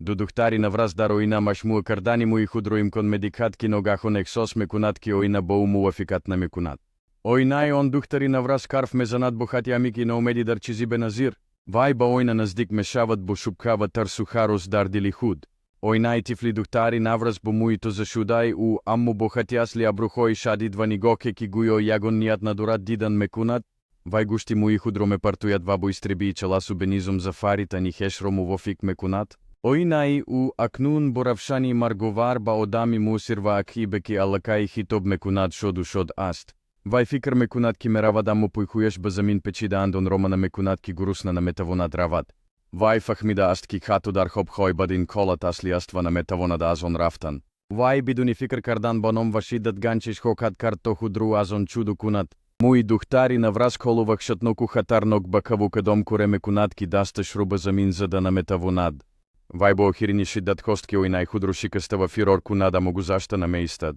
Do duhtari navras daro ina mashmua kardani mu ihudroim kon medikat kinogahon exos mekunat ki oina bou muafikat na mekunat. Oinai on duhtari navras karf mezanat bohati amiki na umedi dar chizi benazir. Vai ba oina nazdik mešavat bo šupkava tar suharos dar dilihud. Oinai tifli duhtari navras bo muito zašudai u ammu bohatiasli abruhoi shadid vanigoke ki gujo jagon niat nadurat didan mekunat. Vai gušti mu ihudrome partujat vabo istrebi čelasu benizom zafarita ni hešromu vofik mekunat. Oinai u aknun boravshani margovar ba odami musirva akhibeki alakai hitob mekunat shodu shod ast. Vai fikr mekunat ki meravadamu pujhuješ bazamin pečida andon romana mekunat ki gurusna na metavonat ravad. Vai fahmida ast ki khatudar hop hoj badin kolat asli astva na metavonat azon raftan. Vai biduni fikr kardan banom vashidat gančiš hokat karto hudru azon čudu kunat. Mui duhtari na vras koluvak šatnoku hatarnog bakavu kadom kure mekunat ki dasta šruba zamin zada na metavonat. Vai bo ohirini shidat hostki oinai hudru shikastava firor kunada mogu zašta na meistad.